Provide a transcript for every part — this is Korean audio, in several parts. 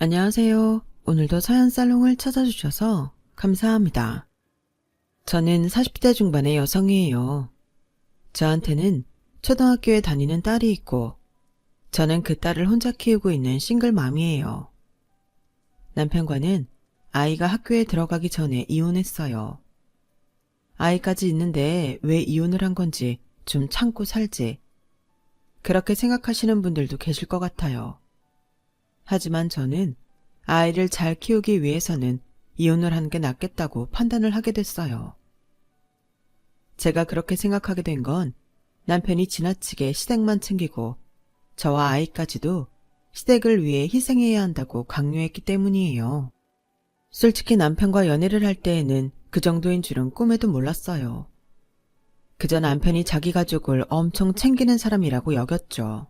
안녕하세요. 오늘도 사연살롱을 찾아주셔서 감사합니다. 저는 40대 중반의 여성이에요. 저한테는 초등학교에 다니는 딸이 있고, 저는 그 딸을 혼자 키우고 있는 싱글맘이에요. 남편과는 아이가 학교에 들어가기 전에 이혼했어요. 아이까지 있는데 왜 이혼을 한 건지 좀 참고 살지. 그렇게 생각하시는 분들도 계실 것 같아요. 하지만 저는 아이를 잘 키우기 위해서는 이혼을 하는 게 낫겠다고 판단을 하게 됐어요. 제가 그렇게 생각하게 된 건 남편이 지나치게 시댁만 챙기고 저와 아이까지도 시댁을 위해 희생해야 한다고 강요했기 때문이에요. 솔직히 남편과 연애를 할 때에는 그 정도인 줄은 꿈에도 몰랐어요. 그저 남편이 자기 가족을 엄청 챙기는 사람이라고 여겼죠.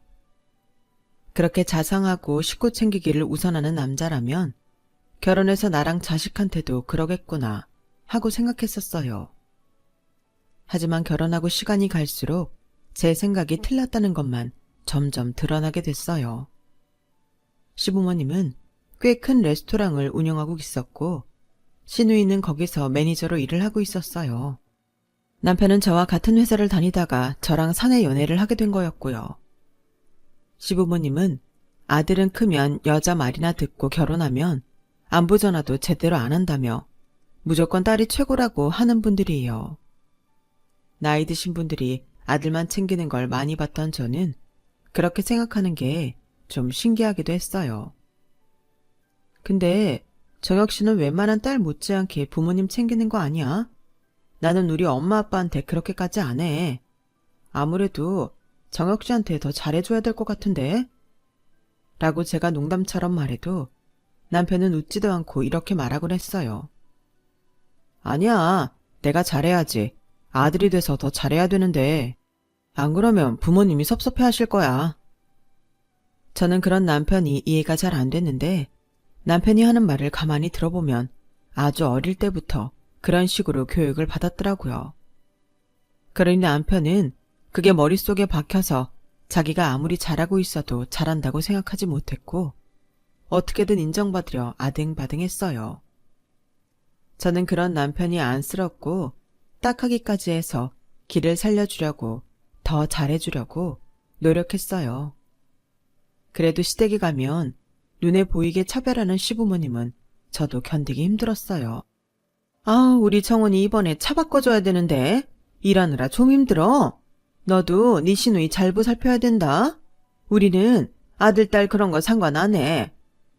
그렇게 자상하고 식구 챙기기를 우선하는 남자라면 결혼해서 나랑 자식한테도 그러겠구나 하고 생각했었어요. 하지만 결혼하고 시간이 갈수록 제 생각이 틀렸다는 것만 점점 드러나게 됐어요. 시부모님은 꽤 큰 레스토랑을 운영하고 있었고 시누이는 거기서 매니저로 일을 하고 있었어요. 남편은 저와 같은 회사를 다니다가 저랑 사내 연애를 하게 된 거였고요. 시부모님은 아들은 크면 여자 말이나 듣고 결혼하면 안부 전화도 제대로 안 한다며 무조건 딸이 최고라고 하는 분들이에요. 나이 드신 분들이 아들만 챙기는 걸 많이 봤던 저는 그렇게 생각하는 게 좀 신기하기도 했어요. 근데 정혁 씨는 웬만한 딸 못지않게 부모님 챙기는 거 아니야? 나는 우리 엄마 아빠한테 그렇게까지 안 해. 아무래도 정혁 씨한테 더 잘해줘야 될 것 같은데? 라고 제가 농담처럼 말해도 남편은 웃지도 않고 이렇게 말하곤 했어요. 아니야, 내가 잘해야지. 아들이 돼서 더 잘해야 되는데. 안 그러면 부모님이 섭섭해 하실 거야. 저는 그런 남편이 이해가 잘 안 됐는데 남편이 하는 말을 가만히 들어보면 아주 어릴 때부터 그런 식으로 교육을 받았더라고요. 그러니 남편은 그게 머릿속에 박혀서 자기가 아무리 잘하고 있어도 잘한다고 생각하지 못했고 어떻게든 인정받으려 아등바등했어요. 저는 그런 남편이 안쓰럽고 딱하기까지 해서 길을 살려주려고 더 잘해주려고 노력했어요. 그래도 시댁에 가면 눈에 보이게 차별하는 시부모님은 저도 견디기 힘들었어요. 아, 우리 정원이 이번에 차 바꿔줘야 되는데 일하느라 좀 힘들어. 너도 네 시누이 잘 보살펴야 된다. 우리는 아들, 딸 그런 거 상관 안 해.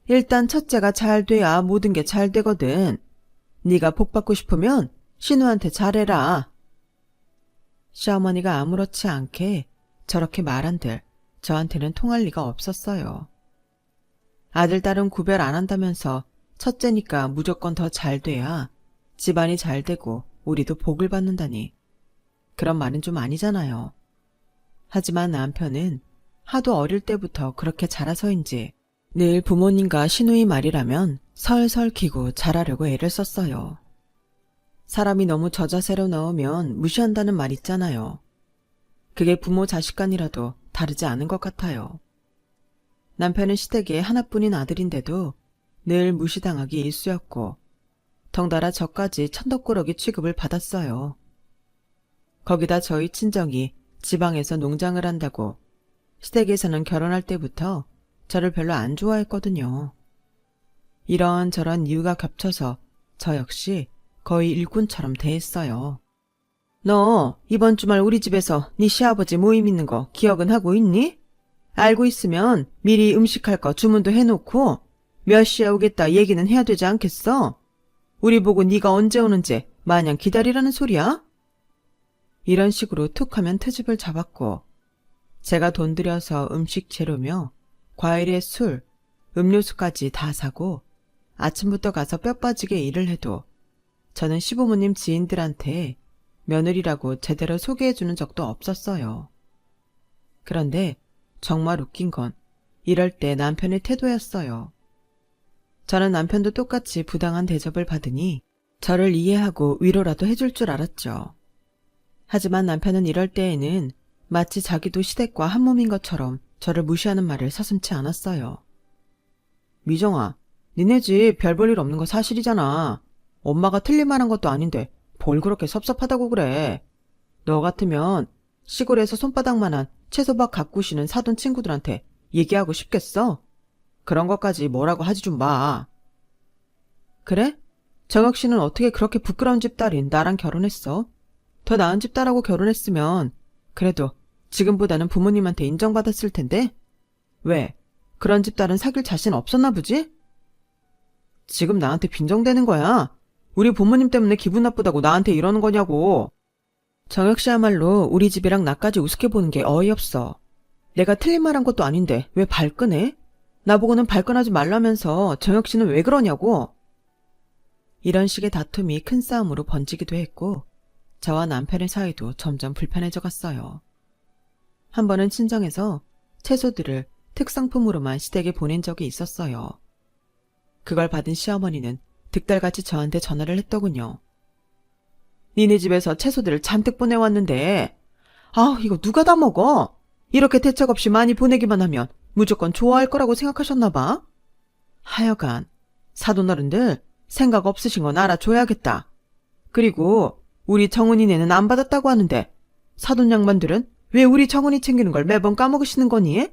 일단 첫째가 잘 돼야 모든 게 잘 되거든. 네가 복 받고 싶으면 신우한테 잘해라. 시어머니가 아무렇지 않게 저렇게 말한들 저한테는 통할 리가 없었어요. 아들, 딸은 구별 안 한다면서 첫째니까 무조건 더 잘 돼야 집안이 잘 되고 우리도 복을 받는다니. 그런 말은 좀 아니잖아요. 하지만 남편은 하도 어릴 때부터 그렇게 자라서인지 늘 부모님과 시누이 말이라면 설설 기고 잘하려고 애를 썼어요. 사람이 너무 저자세로 나오면 무시한다는 말 있잖아요. 그게 부모 자식 간이라도 다르지 않은 것 같아요. 남편은 시댁에 하나뿐인 아들인데도 늘 무시당하기 일쑤였고 덩달아 저까지 천덕꾸러기 취급을 받았어요. 거기다 저희 친정이 지방에서 농장을 한다고 시댁에서는 결혼할 때부터 저를 별로 안 좋아했거든요. 이런저런 이유가 겹쳐서 저 역시 거의 일꾼처럼 대했어요. 너 이번 주말 우리 집에서 네 시아버지 모임 있는 거 기억은 하고 있니? 알고 있으면 미리 음식할 거 주문도 해놓고 몇 시에 오겠다 얘기는 해야 되지 않겠어? 우리 보고 네가 언제 오는지 마냥 기다리라는 소리야? 이런 식으로 툭 하면 트집을 잡았고 제가 돈 들여서 음식 재료며 과일에 술, 음료수까지 다 사고 아침부터 가서 뼈 빠지게 일을 해도 저는 시부모님 지인들한테 며느리라고 제대로 소개해주는 적도 없었어요. 그런데 정말 웃긴 건 이럴 때 남편의 태도였어요. 저는 남편도 똑같이 부당한 대접을 받으니 저를 이해하고 위로라도 해줄 줄 알았죠. 하지만 남편은 이럴 때에는 마치 자기도 시댁과 한 몸인 것처럼 저를 무시하는 말을 서슴지 않았어요. 미정아, 니네 집 별 볼 일 없는 거 사실이잖아. 엄마가 틀릴 만한 것도 아닌데 뭘 그렇게 섭섭하다고 그래. 너 같으면 시골에서 손바닥만한 채소밭 가꾸시는 사돈 친구들한테 얘기하고 싶겠어? 그런 것까지 뭐라고 하지 좀 마. 그래? 정혁 씨는 어떻게 그렇게 부끄러운 집 딸인 나랑 결혼했어? 더 나은 집 딸하고 결혼했으면 그래도 지금보다는 부모님한테 인정받았을 텐데? 왜? 그런 집 딸은 사귈 자신 없었나 보지? 지금 나한테 빈정대는 거야? 우리 부모님 때문에 기분 나쁘다고 나한테 이러는 거냐고. 정혁 씨야말로 우리 집이랑 나까지 우습게 보는 게 어이없어. 내가 틀린 말 한 것도 아닌데 왜 발끈해? 나보고는 발끈하지 말라면서 정혁 씨는 왜 그러냐고. 이런 식의 다툼이 큰 싸움으로 번지기도 했고 저와 남편의 사이도 점점 불편해져 갔어요. 한 번은 친정에서 채소들을 특상품으로만 시댁에 보낸 적이 있었어요. 그걸 받은 시어머니는 득달같이 저한테 전화를 했더군요. 니네 집에서 채소들을 잔뜩 보내왔는데 이거 누가 다 먹어? 이렇게 대책 없이 많이 보내기만 하면 무조건 좋아할 거라고 생각하셨나 봐. 하여간 사돈어른들 생각 없으신 건 알아줘야겠다. 그리고 우리 정은이네는 안 받았다고 하는데 사돈 양반들은 왜 우리 정은이 챙기는 걸 매번 까먹으시는 거니?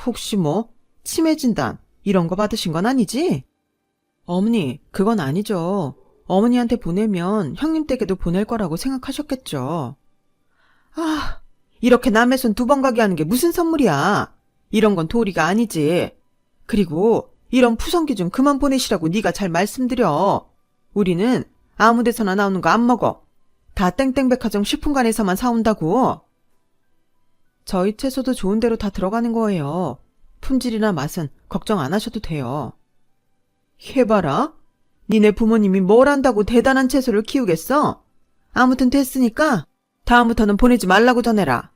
혹시 뭐 치매 진단 이런 거 받으신 건 아니지? 어머니, 그건 아니죠. 어머니한테 보내면 형님 댁에도 보낼 거라고 생각하셨겠죠. 이렇게 남의 손 두 번 가게 하는 게 무슨 선물이야. 이런 건 도리가 아니지. 그리고 이런 푸성기 좀 그만 보내시라고 네가 잘 말씀드려. 우리는 아무 데서나 나오는 거 안 먹어. 다 땡땡백화점 식품관에서만 사온다고. 저희 채소도 좋은 대로 다 들어가는 거예요. 품질이나 맛은 걱정 안 하셔도 돼요. 해봐라. 니네 부모님이 뭘 안다고 대단한 채소를 키우겠어? 아무튼 됐으니까 다음부터는 보내지 말라고 전해라.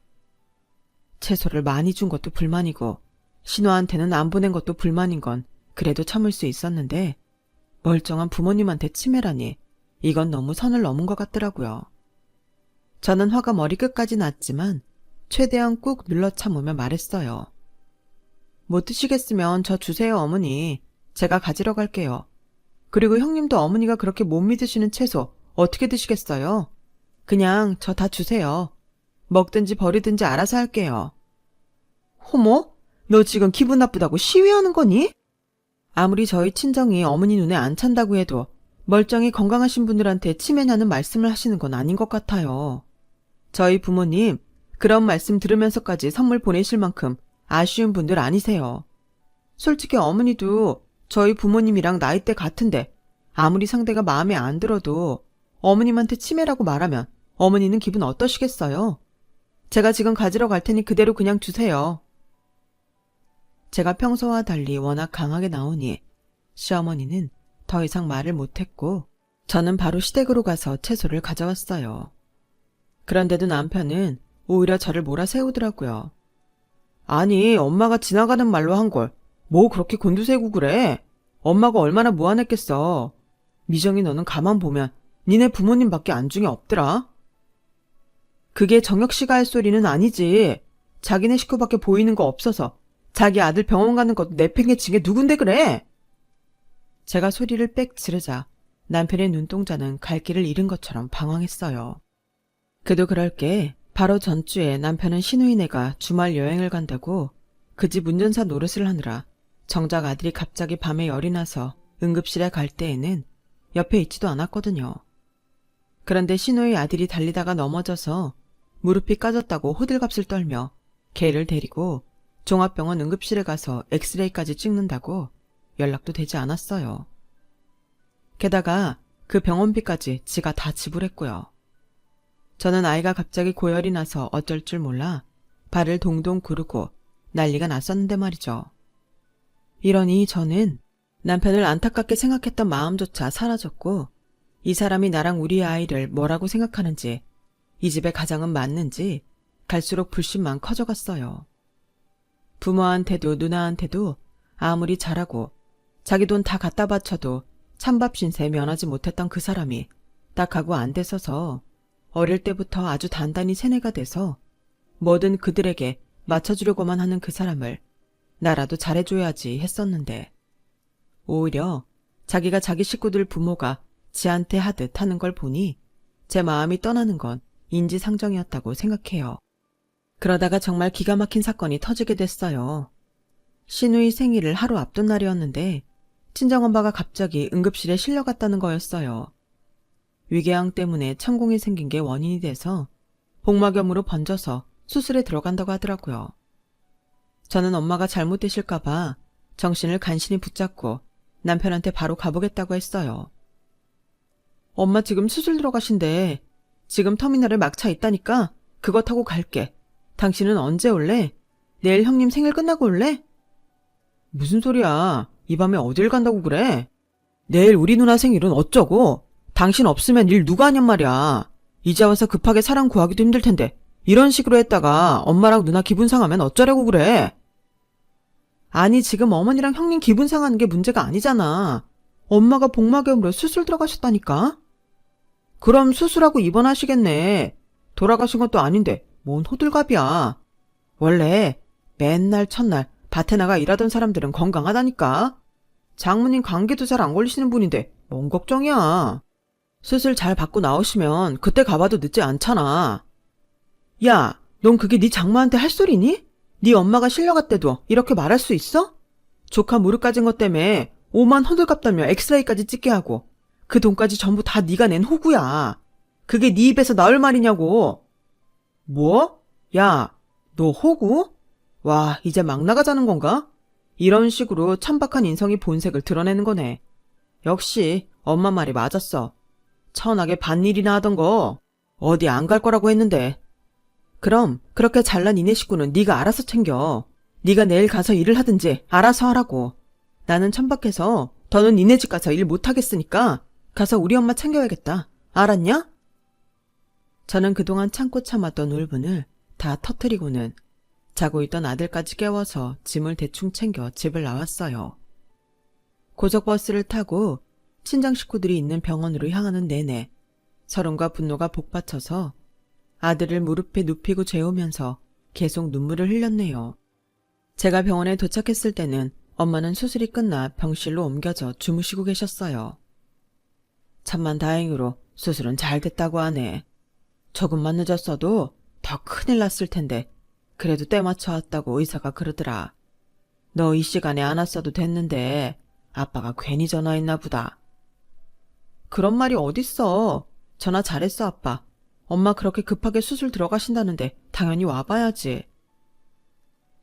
채소를 많이 준 것도 불만이고 신호한테는 안 보낸 것도 불만인 건 그래도 참을 수 있었는데 멀쩡한 부모님한테 치매라니 이건 너무 선을 넘은 것 같더라고요. 저는 화가 머리끝까지 났지만 최대한 꾹 눌러 참으며 말했어요. 못 드시겠으면 저 주세요, 어머니. 제가 가지러 갈게요. 그리고 형님도 어머니가 그렇게 못 믿으시는 채소 어떻게 드시겠어요? 그냥 저 다 주세요. 먹든지 버리든지 알아서 할게요. 호모? 너 지금 기분 나쁘다고 시위하는 거니? 아무리 저희 친정이 어머니 눈에 안 찬다고 해도 멀쩡히 건강하신 분들한테 치매냐는 말씀을 하시는 건 아닌 것 같아요. 저희 부모님 그런 말씀 들으면서까지 선물 보내실 만큼 아쉬운 분들 아니세요. 솔직히 어머니도 저희 부모님이랑 나이대 같은데 아무리 상대가 마음에 안 들어도 어머님한테 치매라고 말하면 어머니는 기분 어떠시겠어요? 제가 지금 가지러 갈 테니 그대로 그냥 주세요. 제가 평소와 달리 워낙 강하게 나오니 시어머니는 더 이상 말을 못했고 저는 바로 시댁으로 가서 채소를 가져왔어요. 그런데도 남편은 오히려 저를 몰아세우더라고요. 아니, 엄마가 지나가는 말로 한 걸 뭐 그렇게 곤두세우고 그래? 엄마가 얼마나 무안했겠어. 미정이 너는 가만 보면 니네 부모님밖에 안중에 없더라. 그게 정혁 씨가 할 소리는 아니지. 자기네 식구밖에 보이는 거 없어서 자기 아들 병원 가는 것도 내팽개친 게 누군데 그래? 제가 소리를 빽 지르자 남편의 눈동자는 갈 길을 잃은 것처럼 방황했어요. 그도 그럴 게 바로 전주에 남편은 시누이네가 주말 여행을 간다고 그 집 운전사 노릇을 하느라 정작 아들이 갑자기 밤에 열이 나서 응급실에 갈 때에는 옆에 있지도 않았거든요. 그런데 시누이 아들이 달리다가 넘어져서 무릎이 까졌다고 호들갑을 떨며 개를 데리고 종합병원 응급실에 가서 엑스레이까지 찍는다고 연락도 되지 않았어요. 게다가 그 병원비까지 지가 다 지불했고요. 저는 아이가 갑자기 고열이 나서 어쩔 줄 몰라 발을 동동 구르고 난리가 났었는데 말이죠. 이러니 저는 남편을 안타깝게 생각했던 마음조차 사라졌고 이 사람이 나랑 우리 아이를 뭐라고 생각하는지 이 집의 가장은 맞는지 갈수록 불신만 커져갔어요. 부모한테도 누나한테도 아무리 잘하고 자기 돈 다 갖다 바쳐도 찬밥 신세 면하지 못했던 그 사람이 딱 하고 안 돼서서 어릴 때부터 아주 단단히 세뇌가 돼서 뭐든 그들에게 맞춰주려고만 하는 그 사람을 나라도 잘해줘야지 했었는데 오히려 자기가 자기 식구들 부모가 지한테 하듯 하는 걸 보니 제 마음이 떠나는 건 인지상정이었다고 생각해요. 그러다가 정말 기가 막힌 사건이 터지게 됐어요. 신우이 생일을 하루 앞둔 날이었는데 친정엄마가 갑자기 응급실에 실려갔다는 거였어요. 위궤양 때문에 천공이 생긴 게 원인이 돼서 복막염으로 번져서 수술에 들어간다고 하더라고요. 저는 엄마가 잘못되실까봐 정신을 간신히 붙잡고 남편한테 바로 가보겠다고 했어요. 엄마 지금 수술 들어가신대. 지금 터미널에 막차 있다니까 그거 타고 갈게. 당신은 언제 올래? 내일 형님 생일 끝나고 올래? 무슨 소리야. 이 밤에 어딜 간다고 그래? 내일 우리 누나 생일은 어쩌고? 당신 없으면 일 누가 하냔 말이야. 이제 와서 급하게 사람 구하기도 힘들 텐데 이런 식으로 했다가 엄마랑 누나 기분 상하면 어쩌려고 그래? 아니 지금 어머니랑 형님 기분 상하는 게 문제가 아니잖아. 엄마가 복막염으로 수술 들어가셨다니까? 그럼 수술하고 입원하시겠네. 돌아가신 것도 아닌데 뭔 호들갑이야. 원래 맨날 첫날 밭에 나가 일하던 사람들은 건강하다니까. 장모님 감기도 잘 안 걸리시는 분인데 뭔 걱정이야. 수술 잘 받고 나오시면 그때 가봐도 늦지 않잖아. 야, 넌 그게 네 장모한테 할 소리니? 네 엄마가 실려갔대도 이렇게 말할 수 있어? 조카 무릎 까진 것 때문에 5만 호들갑다며 엑스레이까지 찍게 하고 그 돈까지 전부 다 네가 낸 호구야. 그게 네 입에서 나올 말이냐고. 뭐? 야, 너 호구? 와, 이제 막 나가자는 건가? 이런 식으로 천박한 인성이 본색을 드러내는 거네. 역시 엄마 말이 맞았어. 천하게 반일이나 하던 거 어디 안 갈 거라고 했는데. 그럼 그렇게 잘난 이네 식구는 네가 알아서 챙겨. 네가 내일 가서 일을 하든지 알아서 하라고. 나는 천박해서 더는 니네 집 가서 일 못하겠으니까 가서 우리 엄마 챙겨야겠다. 알았냐? 저는 그동안 참고 참았던 울분을 다 터뜨리고는 자고 있던 아들까지 깨워서 짐을 대충 챙겨 집을 나왔어요. 고속버스를 타고 친정 식구들이 있는 병원으로 향하는 내내 서름과 분노가 복받쳐서 아들을 무릎에 눕히고 재우면서 계속 눈물을 흘렸네요. 제가 병원에 도착했을 때는 엄마는 수술이 끝나 병실로 옮겨져 주무시고 계셨어요. 천만 다행으로 수술은 잘 됐다고 하네. 조금만 늦었어도 더 큰일 났을 텐데 그래도 때 맞춰 왔다고 의사가 그러더라. 너 이 시간에 안 왔어도 됐는데 아빠가 괜히 전화했나 보다. 그런 말이 어딨어. 전화 잘했어 아빠. 엄마 그렇게 급하게 수술 들어가신다는데 당연히 와봐야지.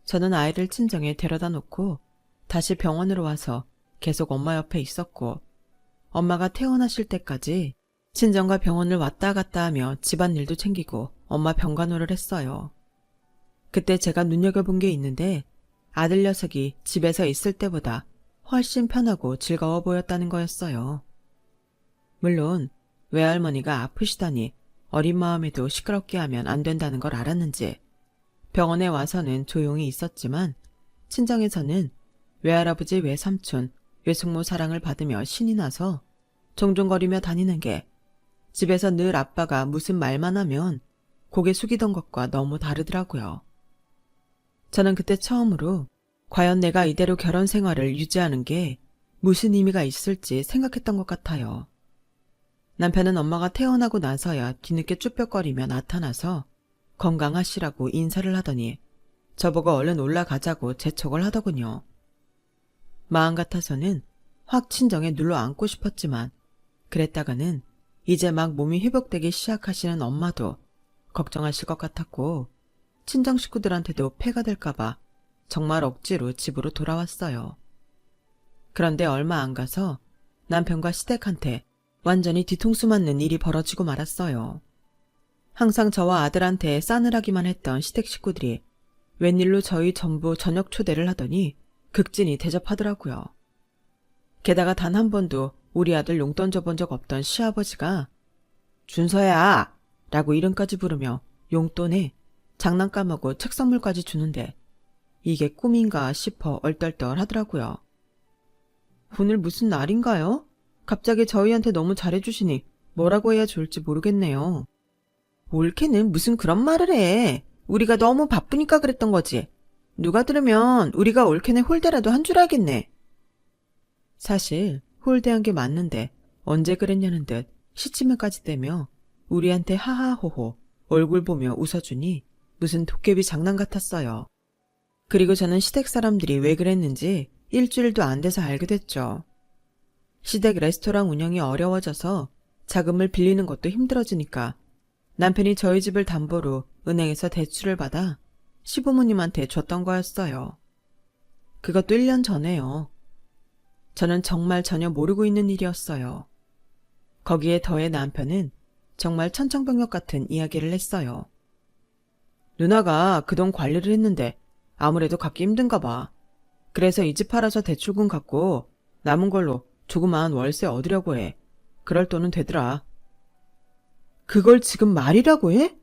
저는 아이를 친정에 데려다 놓고 다시 병원으로 와서 계속 엄마 옆에 있었고 엄마가 퇴원하실 때까지 친정과 병원을 왔다 갔다 하며 집안일도 챙기고 엄마 병간호를 했어요. 그때 제가 눈여겨본 게 있는데 아들 녀석이 집에서 있을 때보다 훨씬 편하고 즐거워 보였다는 거였어요. 물론 외할머니가 아프시다니 어린 마음에도 시끄럽게 하면 안 된다는 걸 알았는지 병원에 와서는 조용히 있었지만 친정에서는 외할아버지, 외삼촌, 외숙모 사랑을 받으며 신이 나서 종종거리며 다니는 게 집에서 늘 아빠가 무슨 말만 하면 고개 숙이던 것과 너무 다르더라고요. 저는 그때 처음으로 과연 내가 이대로 결혼 생활을 유지하는 게 무슨 의미가 있을지 생각했던 것 같아요. 남편은 엄마가 퇴원하고 나서야 뒤늦게 쭈뼛거리며 나타나서 건강하시라고 인사를 하더니 저보고 얼른 올라가자고 재촉을 하더군요. 마음 같아서는 확 친정에 눌러 앉고 싶었지만 그랬다가는 이제 막 몸이 회복되기 시작하시는 엄마도 걱정하실 것 같았고 친정 식구들한테도 폐가 될까봐 정말 억지로 집으로 돌아왔어요. 그런데 얼마 안 가서 남편과 시댁한테 완전히 뒤통수 맞는 일이 벌어지고 말았어요. 항상 저와 아들한테 싸늘하기만 했던 시댁 식구들이 웬일로 저희 전부 저녁 초대를 하더니 극진히 대접하더라고요. 게다가 단 한 번도 우리 아들 용돈 줘본 적 없던 시아버지가 준서야 라고 이름까지 부르며 용돈에 장난감하고 책 선물까지 주는데 이게 꿈인가 싶어 얼떨떨 하더라고요. 오늘 무슨 날인가요? 갑자기 저희한테 너무 잘해주시니 뭐라고 해야 좋을지 모르겠네요. 올케는 무슨 그런 말을 해. 우리가 너무 바쁘니까 그랬던 거지. 누가 들으면 우리가 올케네 홀대라도 한 줄 알겠네. 사실 홀대한 게 맞는데 언제 그랬냐는 듯 시치면까지 떼며 우리한테 하하호호 얼굴 보며 웃어주니 무슨 도깨비 장난 같았어요. 그리고 저는 시댁 사람들이 왜 그랬는지 일주일도 안 돼서 알게 됐죠. 시댁 레스토랑 운영이 어려워져서 자금을 빌리는 것도 힘들어지니까 남편이 저희 집을 담보로 은행에서 대출을 받아 시부모님한테 줬던 거였어요. 그것도 1년 전에요. 저는 정말 전혀 모르고 있는 일이었어요. 거기에 더해 남편은 정말 천청병력 같은 이야기를 했어요. 누나가 그 돈 관리를 했는데 아무래도 갚기 힘든가 봐. 그래서 이 집 팔아서 대출금 갚고 남은 걸로 조그마한 월세 얻으려고 해. 그럴 돈은 되더라. 그걸 지금 말이라고 해?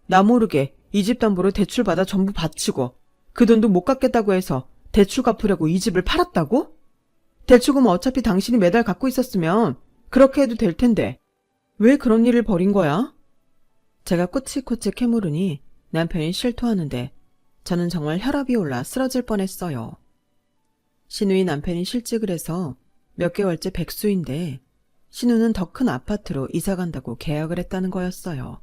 나 모르게 이 집 담보로 대출 받아 전부 바치고 그 돈도 못 갚겠다고 해서 대출 갚으려고 이 집을 팔았다고? 대출금 어차피 당신이 매달 갚고 있었으면 그렇게 해도 될 텐데 왜 그런 일을 벌인 거야? 제가 꼬치꼬치 캐물으니 남편이 실토하는데 저는 정말 혈압이 올라 쓰러질 뻔했어요. 신우이 남편이 실직을 해서 몇 개월째 백수인데 신우는 더 큰 아파트로 이사간다고 계약을 했다는 거였어요.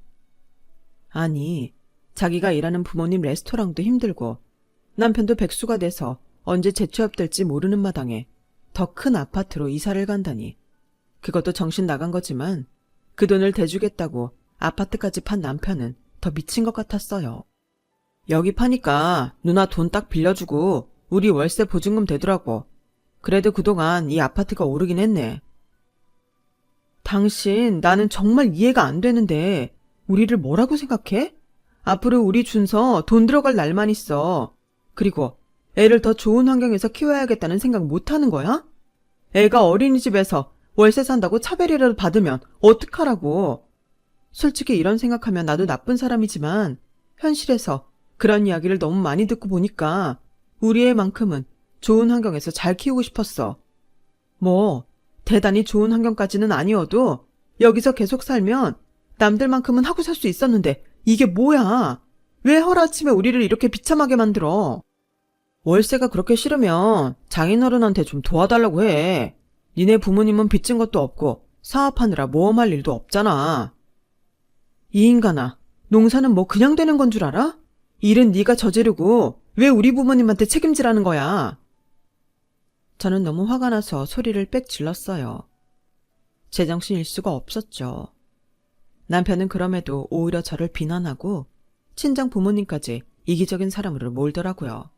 아니, 자기가 일하는 부모님 레스토랑도 힘들고 남편도 백수가 돼서 언제 재취업될지 모르는 마당에 더 큰 아파트로 이사를 간다니. 그것도 정신 나간 거지만 그 돈을 대주겠다고 아파트까지 판 남편은 더 미친 것 같았어요. 여기 파니까 누나 돈 딱 빌려주고 우리 월세 보증금 되더라고. 그래도 그동안 이 아파트가 오르긴 했네. 당신, 나는 정말 이해가 안 되는데 우리를 뭐라고 생각해? 앞으로 우리 준서 돈 들어갈 날만 있어. 그리고 애를 더 좋은 환경에서 키워야겠다는 생각 못 하는 거야? 애가 어린이집에서 월세 산다고 차별이라도 받으면 어떡하라고. 솔직히 이런 생각하면 나도 나쁜 사람이지만 현실에서 그런 이야기를 너무 많이 듣고 보니까 우리 애만큼은 좋은 환경에서 잘 키우고 싶었어. 뭐 대단히 좋은 환경까지는 아니어도 여기서 계속 살면 남들만큼은 하고 살 수 있었는데 이게 뭐야? 왜 하루아침에 우리를 이렇게 비참하게 만들어? 월세가 그렇게 싫으면 장인어른한테 좀 도와달라고 해. 니네 부모님은 빚진 것도 없고 사업하느라 모험할 일도 없잖아. 이 인간아, 농사는 뭐 그냥 되는 건 줄 알아? 일은 네가 저지르고 왜 우리 부모님한테 책임지라는 거야? 저는 너무 화가 나서 소리를 빽 질렀어요. 제정신일 수가 없었죠. 남편은 그럼에도 오히려 저를 비난하고 친정 부모님까지 이기적인 사람으로 몰더라고요.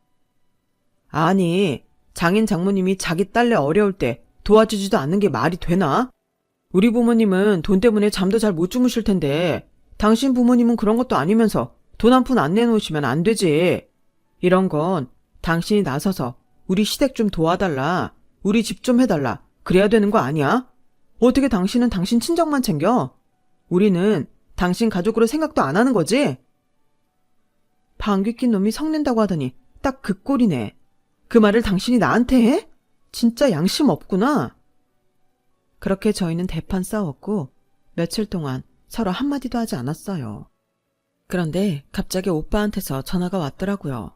아니, 장인 장모님이 자기 딸내 어려울 때 도와주지도 않는 게 말이 되나? 우리 부모님은 돈 때문에 잠도 잘 못 주무실 텐데 당신 부모님은 그런 것도 아니면서 돈 한 푼 안 내놓으시면 안 되지. 이런 건 당신이 나서서 우리 시댁 좀 도와달라, 우리 집 좀 해달라, 그래야 되는 거 아니야? 어떻게 당신은 당신 친정만 챙겨? 우리는 당신 가족으로 생각도 안 하는 거지? 방귀 낀 놈이 성낸다고 하더니 딱 그 꼴이네. 그 말을 당신이 나한테 해? 진짜 양심 없구나. 그렇게 저희는 대판 싸웠고 며칠 동안 서로 한마디도 하지 않았어요. 그런데 갑자기 오빠한테서 전화가 왔더라고요.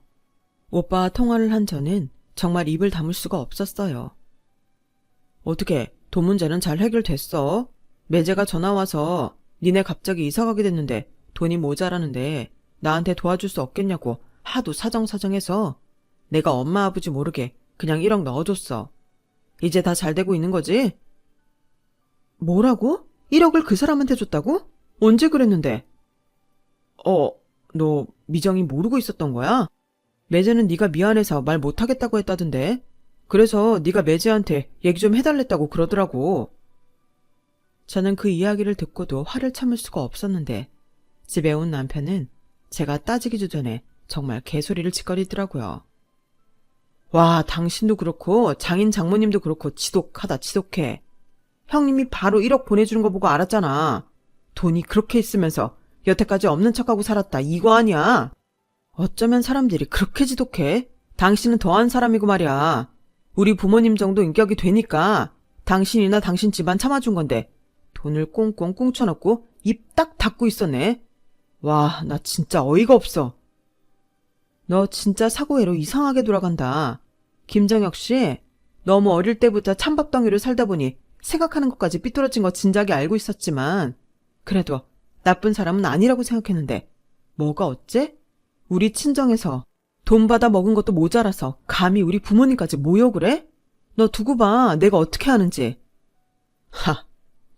오빠와 통화를 한 저는 정말 입을 다물 수가 없었어요. 어떻게 돈 문제는 잘 해결됐어? 매제가 전화와서 니네 갑자기 이사가게 됐는데 돈이 모자라는데 나한테 도와줄 수 없겠냐고 하도 사정사정해서 내가 엄마 아버지 모르게 그냥 1억 넣어줬어. 이제 다 잘 되고 있는 거지? 뭐라고? 1억을 그 사람한테 줬다고? 언제 그랬는데? 너 미정이 모르고 있었던 거야? 매제는 네가 미안해서 말 못하겠다고 했다던데. 그래서 네가 매제한테 얘기 좀 해달랬다고 그러더라고. 저는 그 이야기를 듣고도 화를 참을 수가 없었는데 집에 온 남편은 제가 따지기도 전에 정말 개소리를 짓거리더라고요. 와, 당신도 그렇고 장인 장모님도 그렇고 지독하다 지독해. 형님이 바로 1억 보내주는 거 보고 알았잖아. 돈이 그렇게 있으면서 여태까지 없는 척하고 살았다 이거 아니야? 어쩌면 사람들이 그렇게 지독해? 당신은 더한 사람이고 말이야. 우리 부모님 정도 인격이 되니까 당신이나 당신 집안 참아준 건데 돈을 꽁꽁 꽁쳐놓고 입 딱 닫고 있었네. 와, 나 진짜 어이가 없어. 너 진짜 사고회로 이상하게 돌아간다. 김정혁 씨, 너무 어릴 때부터 찬밥덩이로 살다 보니 생각하는 것까지 삐뚤어진 거 진작에 알고 있었지만 그래도 나쁜 사람은 아니라고 생각했는데 뭐가 어째? 우리 친정에서 돈 받아 먹은 것도 모자라서 감히 우리 부모님까지 모욕을 해? 너 두고 봐, 내가 어떻게 하는지. 하,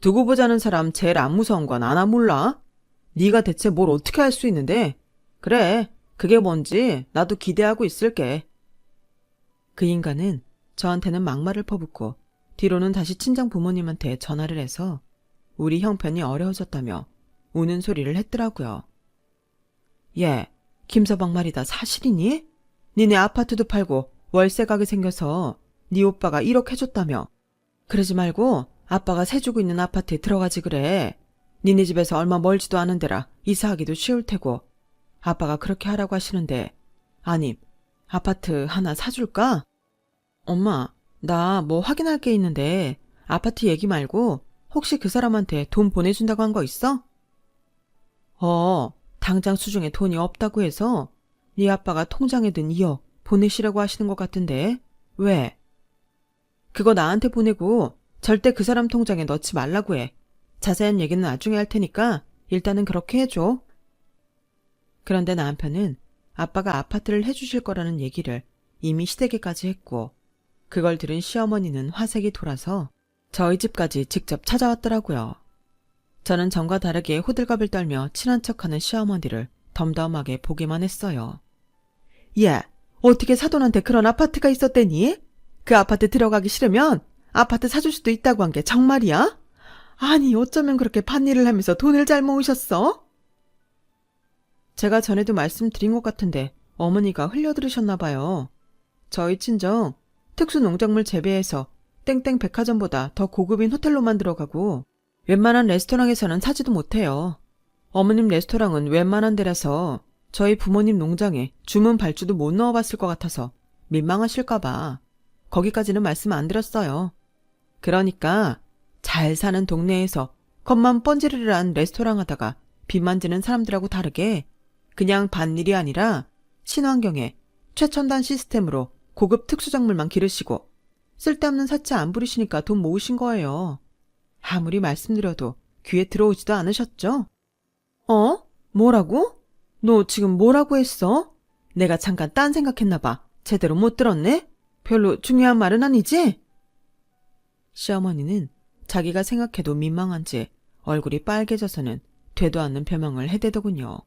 두고 보자는 사람 제일 안 무서운 건 아나 몰라? 네가 대체 뭘 어떻게 할 수 있는데? 그래, 그게 뭔지 나도 기대하고 있을게. 그 인간은 저한테는 막말을 퍼붓고 뒤로는 다시 친정 부모님한테 전화를 해서 우리 형편이 어려워졌다며 우는 소리를 했더라고요. 얘, 김서방 말이 다 사실이니? 니네 아파트도 팔고 월세 가게 생겨서 네 오빠가 1억 해줬다며. 그러지 말고 아빠가 세 주고 있는 아파트에 들어가지 그래. 니네 집에서 얼마 멀지도 않은 데라 이사하기도 쉬울 테고. 아빠가 그렇게 하라고 하시는데 아님 아파트 하나 사줄까? 엄마, 나 뭐 확인할 게 있는데 아파트 얘기 말고 혹시 그 사람한테 돈 보내준다고 한 거 있어? 당장 수중에 돈이 없다고 해서 네 아빠가 통장에 든 2억 보내시라고 하시는 것 같은데 왜? 그거 나한테 보내고 절대 그 사람 통장에 넣지 말라고 해. 자세한 얘기는 나중에 할 테니까 일단은 그렇게 해줘. 그런데 남편은 아빠가 아파트를 해주실 거라는 얘기를 이미 시댁에까지 했고 그걸 들은 시어머니는 화색이 돌아서 저희 집까지 직접 찾아왔더라고요. 저는 전과 다르게 호들갑을 떨며 친한 척하는 시어머니를 덤덤하게 보기만 했어요. 야, 어떻게 사돈한테 그런 아파트가 있었대니? 그 아파트 들어가기 싫으면 아파트 사줄 수도 있다고 한 게 정말이야? 아니 어쩌면 그렇게 밭일을 하면서 돈을 잘 모으셨어? 제가 전에도 말씀드린 것 같은데 어머니가 흘려들으셨나 봐요. 저희 친정 특수농작물 재배해서 땡땡 백화점보다 더 고급인 호텔로만 들어가고 웬만한 레스토랑에서는 사지도 못해요. 어머님 레스토랑은 웬만한 데라서 저희 부모님 농장에 주문 발주도 못 넣어봤을 것 같아서 민망하실까봐 거기까지는 말씀 안 드렸어요. 그러니까 잘 사는 동네에서 겉만 번지르르한 레스토랑 하다가 빚 만지는 사람들하고 다르게 그냥 밭일이 아니라 친환경에 최첨단 시스템으로 고급 특수작물만 기르시고 쓸데없는 사치 안 부리시니까 돈 모으신 거예요. 아무리 말씀드려도 귀에 들어오지도 않으셨죠? 뭐라고? 너 지금 뭐라고 했어? 내가 잠깐 딴 생각했나 봐. 제대로 못 들었네? 별로 중요한 말은 아니지? 시어머니는 자기가 생각해도 민망한지 얼굴이 빨개져서는 되도 않는 변명을 해대더군요.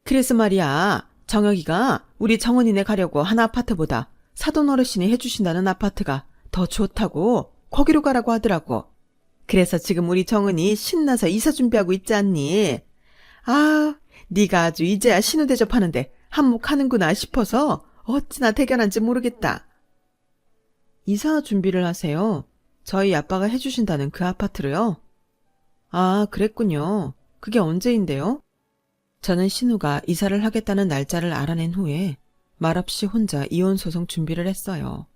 그래서 말이야, 정혁이가 우리 정은이네 가려고 한 아파트보다 사돈 어르신이 해주신다는 아파트가 더 좋다고 거기로 가라고 하더라고. 그래서 지금 우리 정은이 신나서 이사 준비하고 있지 않니? 아, 네가 아주 이제야 신우 대접하는데 한몫하는구나 싶어서 어찌나 대견한지 모르겠다. 이사 준비를 하세요? 저희 아빠가 해주신다는 그 아파트로요? 아, 그랬군요. 그게 언제인데요? 저는 신우가 이사를 하겠다는 날짜를 알아낸 후에 말없이 혼자 이혼 소송 준비를 했어요.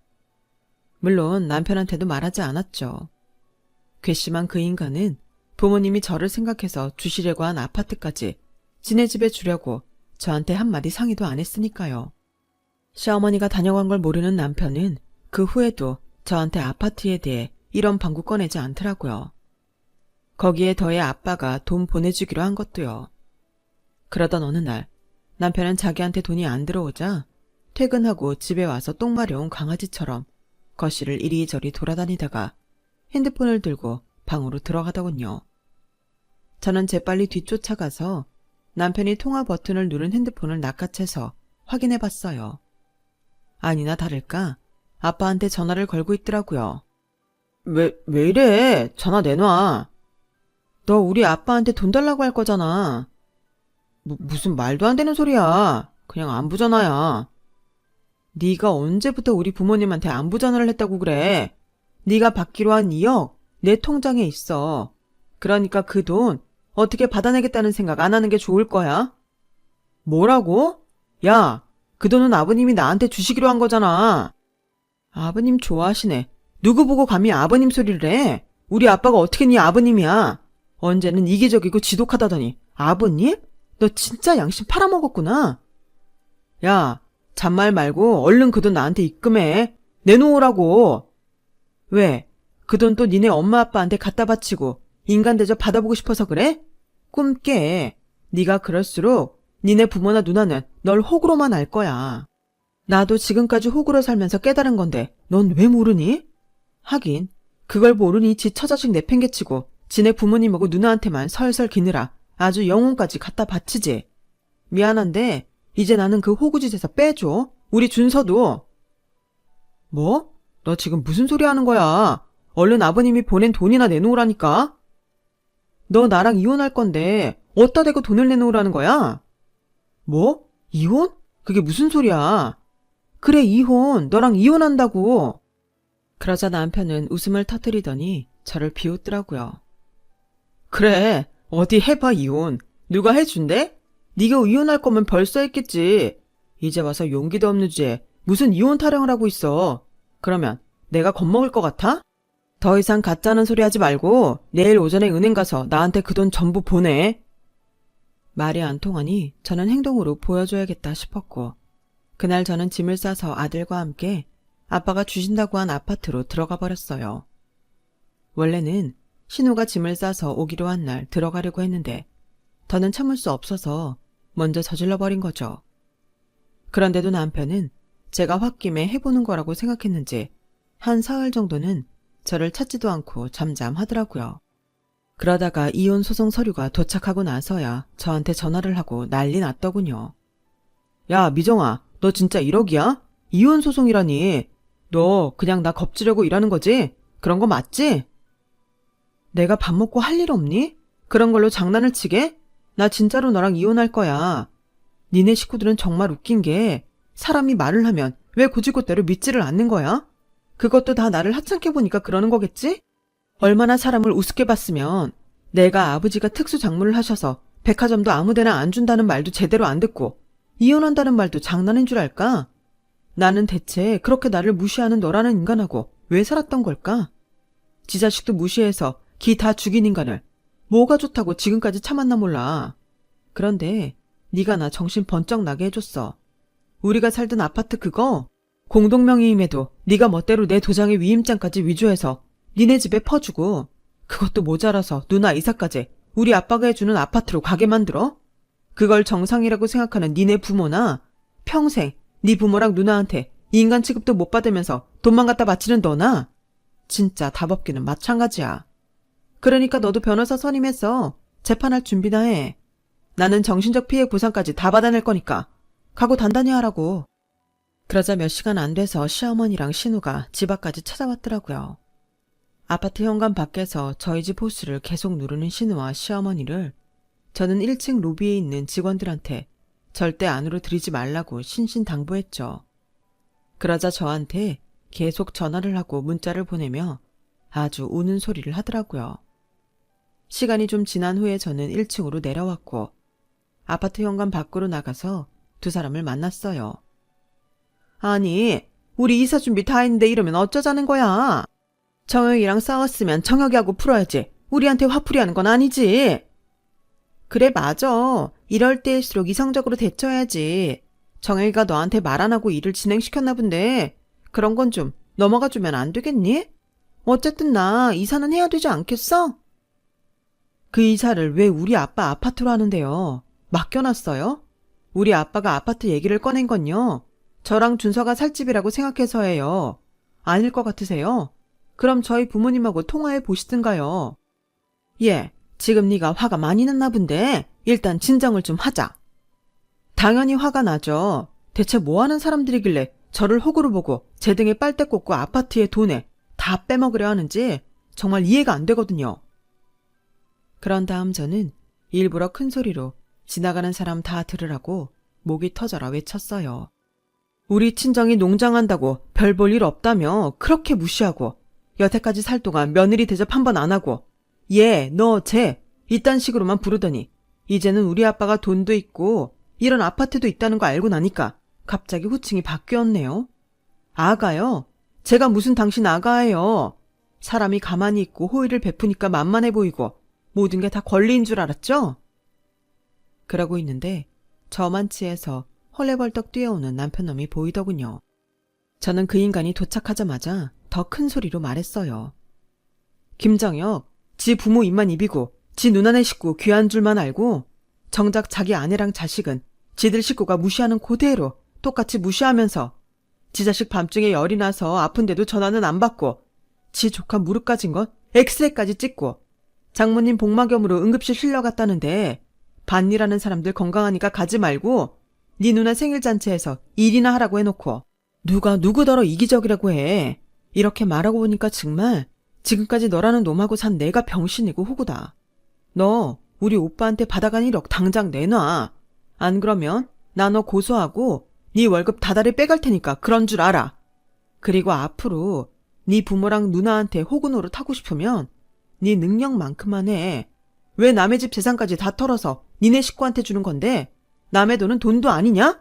물론 남편한테도 말하지 않았죠. 괘씸한 그 인간은 부모님이 저를 생각해서 주시려고 한 아파트까지 지네 집에 주려고 저한테 한마디 상의도 안 했으니까요. 시어머니가 다녀간 걸 모르는 남편은 그 후에도 저한테 아파트에 대해 이런 방구 꺼내지 않더라고요. 거기에 더해 아빠가 돈 보내주기로 한 것도요. 그러던 어느 날 남편은 자기한테 돈이 안 들어오자 퇴근하고 집에 와서 똥 마려운 강아지처럼 거실을 이리저리 돌아다니다가 핸드폰을 들고 방으로 들어가더군요. 저는 재빨리 뒤쫓아가서 남편이 통화 버튼을 누른 핸드폰을 낚아채서 확인해봤어요. 아니나 다를까 아빠한테 전화를 걸고 있더라고요. 왜 이래? 전화 내놔. 너 우리 아빠한테 돈 달라고 할 거잖아. 무슨 말도 안 되는 소리야. 그냥 안부 전화야. 네가 언제부터 우리 부모님한테 안부 전화를 했다고 그래. 네가 받기로 한 2억 내 통장에 있어. 그러니까 그 돈 어떻게 받아내겠다는 생각 안 하는 게 좋을 거야. 뭐라고? 야, 그 돈은 아버님이 나한테 주시기로 한 거잖아. 아버님 좋아하시네. 누구 보고 감히 아버님 소리를 해? 우리 아빠가 어떻게 네 아버님이야. 언제는 이기적이고 지독하다더니 아버님? 너 진짜 양심 팔아먹었구나. 야, 잔말 말고 얼른 그 돈 나한테 입금해. 내놓으라고. 왜? 그 돈 또 니네 엄마 아빠한테 갖다 바치고 인간 대접 받아보고 싶어서 그래? 꿈 깨. 네가 그럴수록 니네 부모나 누나는 널 호구로만 알 거야. 나도 지금까지 호구로 살면서 깨달은 건데 넌 왜 모르니? 하긴 그걸 모르니 지 처자식 내팽개치고 지네 부모님하고 누나한테만 설설 기느라 아주 영혼까지 갖다 바치지. 미안한데 이제 나는 그 호구짓에서 빼줘. 우리 준서도. 뭐? 너 지금 무슨 소리 하는 거야? 얼른 아버님이 보낸 돈이나 내놓으라니까. 너 나랑 이혼할 건데 어디다 대고 돈을 내놓으라는 거야? 뭐? 이혼? 그게 무슨 소리야? 그래, 이혼. 너랑 이혼한다고. 그러자 남편은 웃음을 터뜨리더니 저를 비웃더라고요. 그래, 어디 해봐, 이혼. 누가 해준대? 네가 이혼할 거면 벌써 했겠지. 이제 와서 용기도 없는 주제에 무슨 이혼 타령을 하고 있어. 그러면 내가 겁먹을 것 같아? 더 이상 가짜는 소리 하지 말고 내일 오전에 은행 가서 나한테 그 돈 전부 보내. 말이 안 통하니 저는 행동으로 보여줘야겠다 싶었고, 그날 저는 짐을 싸서 아들과 함께 아빠가 주신다고 한 아파트로 들어가 버렸어요. 원래는 신우가 짐을 싸서 오기로 한 날 들어가려고 했는데 더는 참을 수 없어서 먼저 저질러 버린 거죠. 그런데도 남편은 제가 홧김에 해보는 거라고 생각했는지 한 사흘 정도는 저를 찾지도 않고 잠잠하더라고요. 그러다가 이혼 소송 서류가 도착하고 나서야 저한테 전화를 하고 난리 났더군요. 야, 미정아, 너 진짜 1억이야? 이혼 소송이라니. 너 그냥 나 겁주려고 일하는 거지? 그런 거 맞지? 내가 밥 먹고 할 일 없니? 그런 걸로 장난을 치게? 나 진짜로 너랑 이혼할 거야. 니네 식구들은 정말 웃긴 게 사람이 말을 하면 왜 고지고대로 믿지를 않는 거야? 그것도 다 나를 하찮게 보니까 그러는 거겠지? 얼마나 사람을 우습게 봤으면 내가 아버지가 특수장모를 하셔서 백화점도 아무데나 안 준다는 말도 제대로 안 듣고 이혼한다는 말도 장난인 줄 알까? 나는 대체 그렇게 나를 무시하는 너라는 인간하고 왜 살았던 걸까? 지 자식도 무시해서 기 다 죽인 인간을 뭐가 좋다고 지금까지 참았나 몰라. 그런데 네가 나 정신 번쩍 나게 해줬어. 우리가 살던 아파트 그거 공동명의임에도 네가 멋대로 내 도장의 위임장까지 위조해서 니네 집에 퍼주고 그것도 모자라서 누나 이사까지 우리 아빠가 해주는 아파트로 가게 만들어? 그걸 정상이라고 생각하는 니네 부모나 평생 네 부모랑 누나한테 인간 취급도 못 받으면서 돈만 갖다 바치는 너나 진짜 답 없기는 마찬가지야. 그러니까 너도 변호사 선임해서 재판할 준비나 해. 나는 정신적 피해 보상까지 다 받아낼 거니까 각오 단단히 하라고. 그러자 몇 시간 안 돼서 시어머니랑 신우가 집 앞까지 찾아왔더라고요. 아파트 현관 밖에서 저희 집 호수를 계속 누르는 신우와 시어머니를 저는 1층 로비에 있는 직원들한테 절대 안으로 들이지 말라고 신신당부했죠. 그러자 저한테 계속 전화를 하고 문자를 보내며 아주 우는 소리를 하더라고요. 시간이 좀 지난 후에 저는 1층으로 내려왔고 아파트 현관 밖으로 나가서 두 사람을 만났어요. 아니, 우리 이사 준비 다 했는데 이러면 어쩌자는 거야? 정혁이랑 싸웠으면 정혁이하고 풀어야지. 우리한테 화풀이 하는 건 아니지. 그래, 맞아. 이럴 때일수록 이성적으로 대처해야지. 정혁이가 너한테 말 안 하고 일을 진행시켰나 본데 그런 건 좀 넘어가 주면 안 되겠니? 어쨌든 나 이사는 해야 되지 않겠어? 그 이사를 왜 우리 아빠 아파트로 하는데요? 맡겨놨어요? 우리 아빠가 아파트 얘기를 꺼낸 건요. 저랑 준서가 살 집이라고 생각해서예요. 아닐 것 같으세요? 그럼 저희 부모님하고 통화해 보시든가요. 예, 지금 네가 화가 많이 났나 본데 일단 진정을 좀 하자. 당연히 화가 나죠. 대체 뭐하는 사람들이길래 저를 호구로 보고 제 등에 빨대 꽂고 아파트의 돈에 다 빼먹으려 하는지 정말 이해가 안 되거든요. 그런 다음 저는 일부러 큰 소리로 지나가는 사람 다 들으라고 목이 터져라 외쳤어요. 우리 친정이 농장한다고 별 볼 일 없다며 그렇게 무시하고 여태까지 살 동안 며느리 대접 한 번 안 하고 얘, 너, 쟤 이딴 식으로만 부르더니 이제는 우리 아빠가 돈도 있고 이런 아파트도 있다는 거 알고 나니까 갑자기 호칭이 바뀌었네요. 아가요? 제가 무슨 당신 아가예요. 사람이 가만히 있고 호의를 베푸니까 만만해 보이고 모든 게 다 권리인 줄 알았죠? 그러고 있는데 저만 치해서 헐레벌떡 뛰어오는 남편놈이 보이더군요. 저는 그 인간이 도착하자마자 더 큰 소리로 말했어요. 김정혁, 지 부모 입만 입이고 지 누나네 식구 귀한 줄만 알고 정작 자기 아내랑 자식은 지들 식구가 무시하는 그대로 똑같이 무시하면서 지 자식 밤중에 열이 나서 아픈데도 전화는 안 받고 지 조카 무릎 까진 건 엑스레이까지 찍고 장모님 복막염으로 응급실 실려갔다는데 반일하는 사람들 건강하니까 가지 말고 네 누나 생일 잔치에서 일이나 하라고 해놓고 누가 누구더러 이기적이라고 해. 이렇게 말하고 보니까 정말 지금까지 너라는 놈하고 산 내가 병신이고 호구다. 너 우리 오빠한테 받아간 1억 당장 내놔. 안 그러면 나 너 고소하고 네 월급 다달이 빼갈 테니까 그런 줄 알아. 그리고 앞으로 네 부모랑 누나한테 호구 노릇 하고 싶으면 네 능력만큼만 해. 왜 남의 집 재산까지 다 털어서 니네 식구한테 주는 건데 남의 돈은 돈도 아니냐?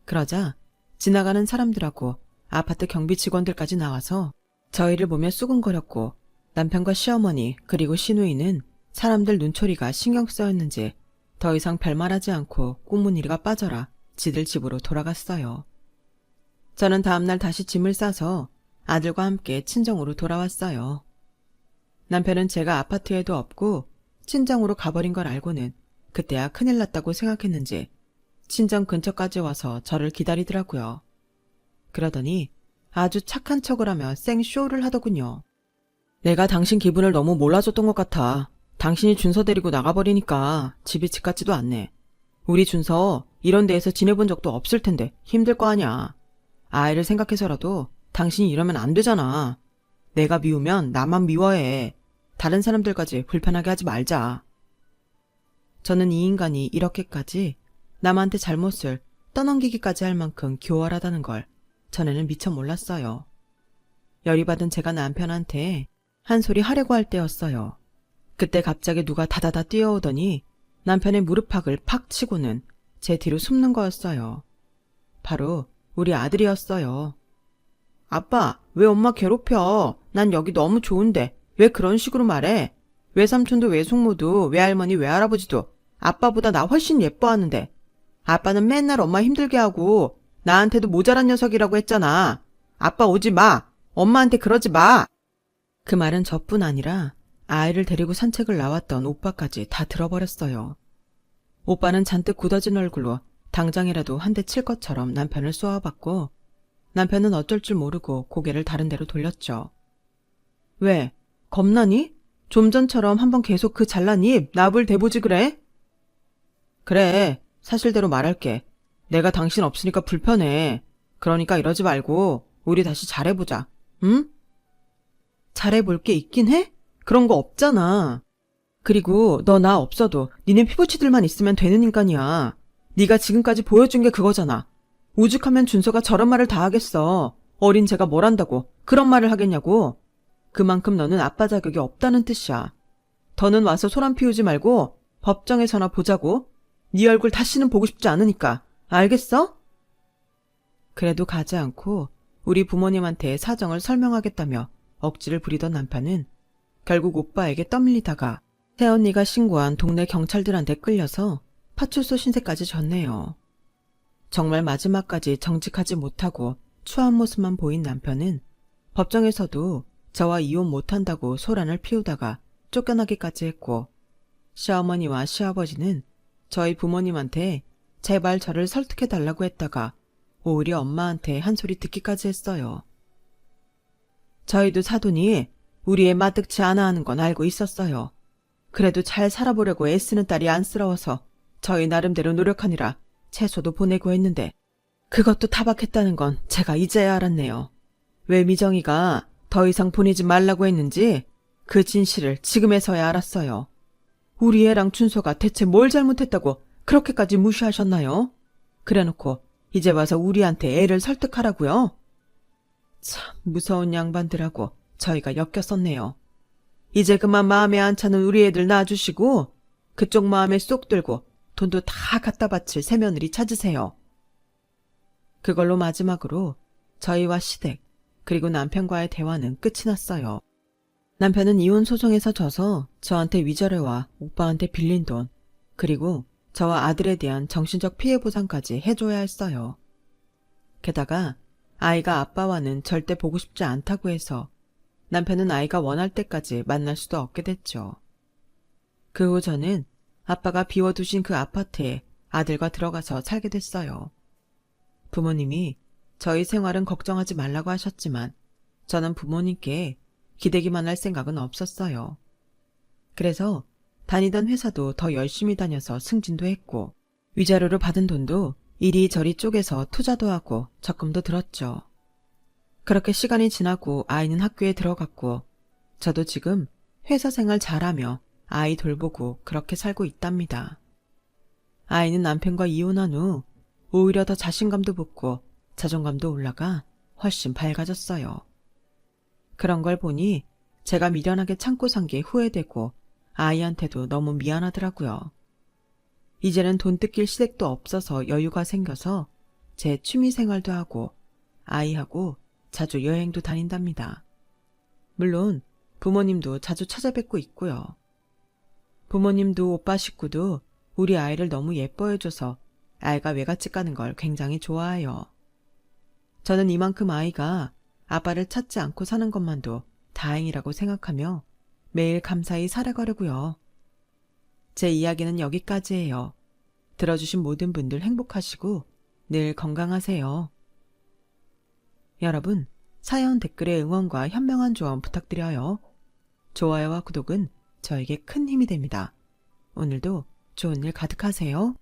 그러자 지나가는 사람들하고 아파트 경비 직원들까지 나와서 저희를 보며 수근거렸고 남편과 시어머니 그리고 시누이는 사람들 눈초리가 신경 쓰였는지 더 이상 별말하지 않고 꽁무니가 빠져라 지들 집으로 돌아갔어요. 저는 다음날 다시 짐을 싸서 아들과 함께 친정으로 돌아왔어요. 남편은 제가 아파트에도 없고 친정으로 가버린 걸 알고는 그때야 큰일 났다고 생각했는지 친정 근처까지 와서 저를 기다리더라고요. 그러더니 아주 착한 척을 하며 생쇼를 하더군요. 내가 당신 기분을 너무 몰라줬던 것 같아. 당신이 준서 데리고 나가버리니까 집이 집 같지도 않네. 우리 준서 이런 데에서 지내본 적도 없을 텐데 힘들 거 아냐. 아이를 생각해서라도 당신이 이러면 안 되잖아. 내가 미우면 나만 미워해. 다른 사람들까지 불편하게 하지 말자. 저는 이 인간이 이렇게까지 남한테 잘못을 떠넘기기까지 할 만큼 교활하다는 걸 전에는 미처 몰랐어요. 열이 받은 제가 남편한테 한 소리 하려고 할 때였어요. 그때 갑자기 누가 다다다 뛰어오더니 남편의 무릎팍을 팍 치고는 제 뒤로 숨는 거였어요. 바로 우리 아들이었어요. 아빠, 왜 엄마 괴롭혀? 난 여기 너무 좋은데 왜 그런 식으로 말해? 외삼촌도 외숙모도 외할머니 외할아버지도 아빠보다 나 훨씬 예뻐하는데 아빠는 맨날 엄마 힘들게 하고 나한테도 모자란 녀석이라고 했잖아. 아빠 오지 마. 엄마한테 그러지 마. 그 말은 저뿐 아니라 아이를 데리고 산책을 나왔던 오빠까지 다 들어버렸어요. 오빠는 잔뜩 굳어진 얼굴로 당장이라도 한 대 칠 것처럼 남편을 쏘아봤고 남편은 어쩔 줄 모르고 고개를 다른 데로 돌렸죠. 왜? 겁나니? 좀 전처럼 한번 계속 그 잘난 입 나불 대보지 그래? 그래, 사실대로 말할게. 내가 당신 없으니까 불편해. 그러니까 이러지 말고 우리 다시 잘해보자. 응? 잘해볼 게 있긴 해? 그런 거 없잖아. 그리고 너 나 없어도 니네 피부치들만 있으면 되는 인간이야. 네가 지금까지 보여준 게 그거잖아. 오죽하면 준서가 저런 말을 다 하겠어. 어린 제가 뭘 안다고 그런 말을 하겠냐고. 그만큼 너는 아빠 자격이 없다는 뜻이야. 더는 와서 소란 피우지 말고 법정에서나 보자고. 네 얼굴 다시는 보고 싶지 않으니까. 알겠어? 그래도 가지 않고 우리 부모님한테 사정을 설명하겠다며 억지를 부리던 남편은 결국 오빠에게 떠밀리다가 새언니가 신고한 동네 경찰들한테 끌려서 파출소 신세까지 졌네요. 정말 마지막까지 정직하지 못하고 추한 모습만 보인 남편은 법정에서도 저와 이혼 못한다고 소란을 피우다가 쫓겨나기까지 했고 시어머니와 시아버지는 저희 부모님한테 제발 저를 설득해달라고 했다가 오히려 엄마한테 한 소리 듣기까지 했어요. 저희도 사돈이 우리 애 마뜩치 않아 하는 건 알고 있었어요. 그래도 잘 살아보려고 애쓰는 딸이 안쓰러워서 저희 나름대로 노력하느라 채소도 보내고 했는데 그것도 타박했다는 건 제가 이제야 알았네요. 왜 미정이가 더 이상 보내지 말라고 했는지 그 진실을 지금에서야 알았어요. 우리 애랑 준서가 대체 뭘 잘못했다고 그렇게까지 무시하셨나요? 그래놓고 이제 와서 우리한테 애를 설득하라고요? 참 무서운 양반들하고 저희가 엮였었네요. 이제 그만 마음에 안 차는 우리 애들 낳아주시고 그쪽 마음에 쏙 들고 돈도 다 갖다 바칠 새며느리 찾으세요. 그걸로 마지막으로 저희와 시댁 그리고 남편과의 대화는 끝이 났어요. 남편은 이혼 소송에서 져서 저한테 위자료와 오빠한테 빌린 돈 그리고 저와 아들에 대한 정신적 피해 보상까지 해줘야 했어요. 게다가 아이가 아빠와는 절대 보고 싶지 않다고 해서 남편은 아이가 원할 때까지 만날 수도 없게 됐죠. 그 후 저는 아빠가 비워두신 그 아파트에 아들과 들어가서 살게 됐어요. 부모님이 저희 생활은 걱정하지 말라고 하셨지만 저는 부모님께 기대기만 할 생각은 없었어요. 그래서 다니던 회사도 더 열심히 다녀서 승진도 했고 위자료로 받은 돈도 이리저리 쪼개서 투자도 하고 적금도 들었죠. 그렇게 시간이 지나고 아이는 학교에 들어갔고 저도 지금 회사 생활 잘하며 아이 돌보고 그렇게 살고 있답니다. 아이는 남편과 이혼한 후 오히려 더 자신감도 붙고 자존감도 올라가 훨씬 밝아졌어요. 그런 걸 보니 제가 미련하게 참고 산 게 후회되고 아이한테도 너무 미안하더라고요. 이제는 돈 뜯길 시댁도 없어서 여유가 생겨서 제 취미 생활도 하고 아이하고 자주 여행도 다닌답니다. 물론 부모님도 자주 찾아뵙고 있고요. 부모님도 오빠 식구도 우리 아이를 너무 예뻐해줘서 아이가 외갓집 가는 걸 굉장히 좋아해요. 저는 이만큼 아이가 아빠를 찾지 않고 사는 것만도 다행이라고 생각하며 매일 감사히 살아가려고요. 제 이야기는 여기까지예요. 들어주신 모든 분들 행복하시고 늘 건강하세요. 여러분, 사연 댓글에 응원과 현명한 조언 부탁드려요. 좋아요와 구독은 저에게 큰 힘이 됩니다. 오늘도 좋은 일 가득하세요.